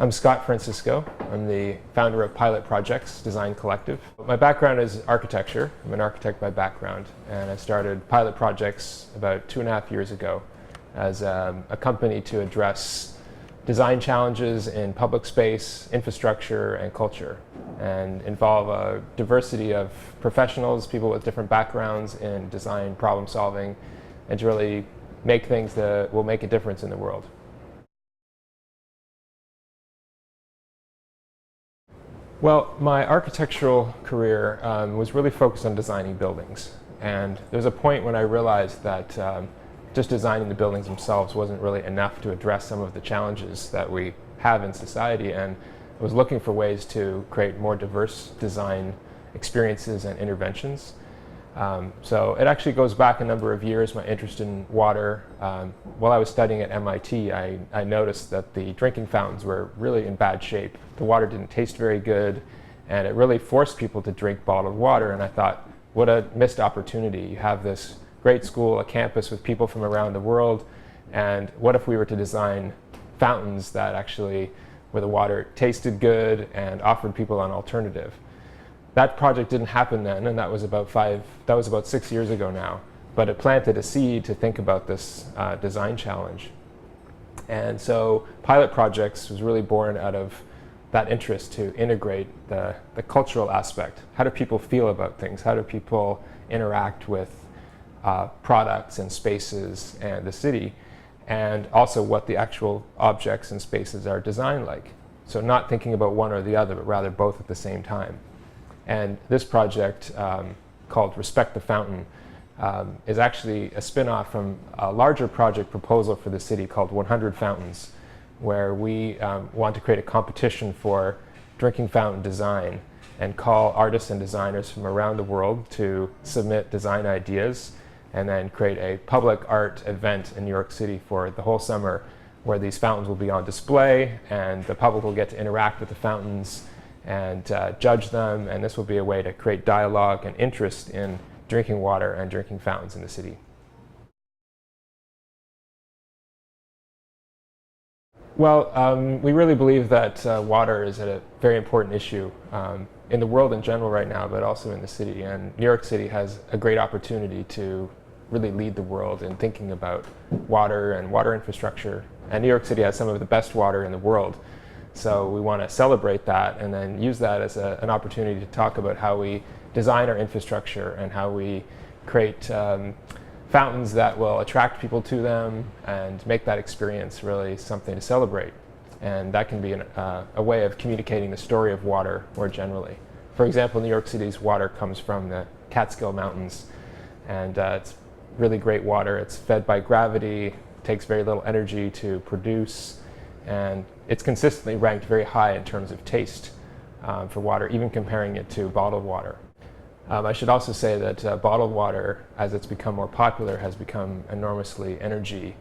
I'm Scott Francisco. I'm the founder of Pilot Projects Design Collective. My background is architecture. I'm an architect by background, and I started Pilot Projects about 2.5 years ago as a company to address design challenges in public space, infrastructure, and culture, and involve a diversity of professionals, people with different backgrounds in design problem solving, and to really make things that will make a difference in the world. Well, my architectural career was really focused on designing buildings. And there was a point when I realized that just designing the buildings themselves wasn't really enough to address some of the challenges that we have in society. And I was looking for ways to create more diverse design experiences and interventions. So it actually goes back a number of years, my interest in water. While I was studying at MIT, I noticed that the drinking fountains were really in bad shape. The water didn't taste very good, and it really forced people to drink bottled water. And I thought, what a missed opportunity. You have this great school, a campus with people from around the world, and what if we were to design fountains that actually, where the water tasted good and offered people an alternative? That project didn't happen then, and that was about 6 years ago now. But it planted a seed to think about this design challenge. And so Pilot Projects was really born out of that interest to integrate the cultural aspect. How do people feel about things? How do people interact with products and spaces and the city? And also what the actual objects and spaces are designed like. So not thinking about one or the other, but rather both at the same time. And this project, called Respect the Fountain, is actually a spin-off from a larger project proposal for the city called 100 Fountains, where we want to create a competition for drinking fountain design and call artists and designers from around the world to submit design ideas, and then create a public art event in New York City for the whole summer, where these fountains will be on display and the public will get to interact with the fountains and judge them, and this will be a way to create dialogue and interest in drinking water and drinking fountains in the city. Well, we really believe that water is a very important issue in the world in general right now, but also in the city. And New York City has a great opportunity to really lead the world in thinking about water and water infrastructure. And New York City has some of the best water in the world. So we want to celebrate that and then use that as an opportunity to talk about how we design our infrastructure and how we create fountains that will attract people to them and make that experience really something to celebrate. And that can be a way of communicating the story of water more generally. For example, New York City's water comes from the Catskill Mountains, and it's really great water. It's fed by gravity, takes very little energy to produce, and it's consistently ranked very high in terms of taste for water, even comparing it to bottled water. I should also say that bottled water, as it's become more popular, has become enormously energy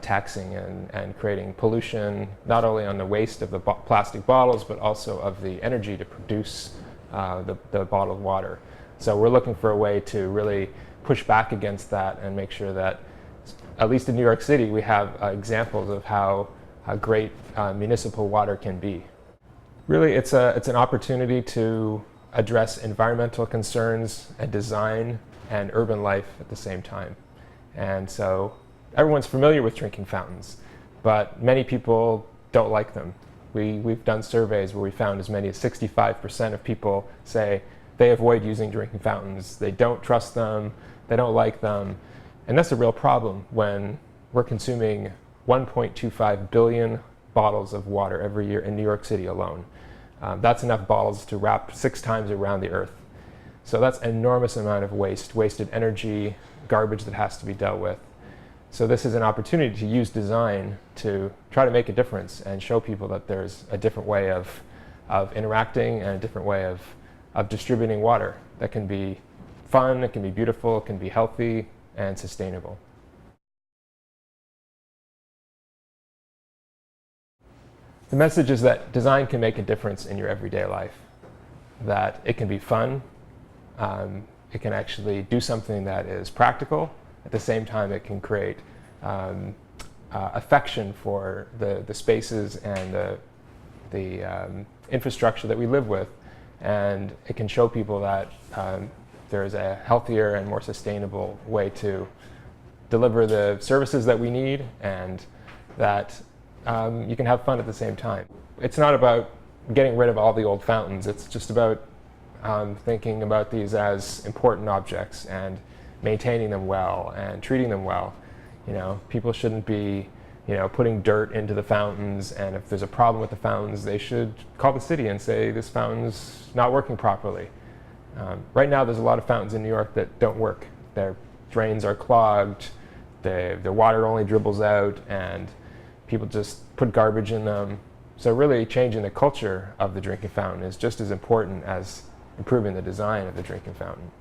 taxing and creating pollution, not only on the waste of the plastic bottles, but also of the energy to produce the bottled water. So we're looking for a way to really push back against that and make sure that, at least in New York City, we have examples of how great municipal water can be. Really, it's an opportunity to address environmental concerns and design and urban life at the same time. And so everyone's familiar with drinking fountains, but many people don't like them. We've done surveys where we found as many as 65% of people say they avoid using drinking fountains, they don't trust them, they don't like them. And that's a real problem when we're consuming 1.25 billion bottles of water every year in New York City alone. That's enough bottles to wrap 6 times around the earth. So that's an enormous amount of waste, wasted energy, garbage that has to be dealt with. So this is an opportunity to use design to try to make a difference and show people that there's a different way of interacting and a different way of distributing water that can be fun, it can be beautiful, it can be healthy and sustainable. The message is that design can make a difference in your everyday life, that it can be fun, it can actually do something that is practical. At the same time, it can create affection for the spaces and the infrastructure that we live with, and it can show people that there is a healthier and more sustainable way to deliver the services that we need, and that you can have fun at the same time. It's not about getting rid of all the old fountains. It's just about thinking about these as important objects and maintaining them well and treating them well. You know, people shouldn't be, you know, putting dirt into the fountains, and if there's a problem with the fountains, they should call the city and say this fountain's not working properly. Right now there's a lot of fountains in New York that don't work. Their drains are clogged, their water only dribbles out, and people just put garbage in them. So really changing the culture of the drinking fountain is just as important as improving the design of the drinking fountain.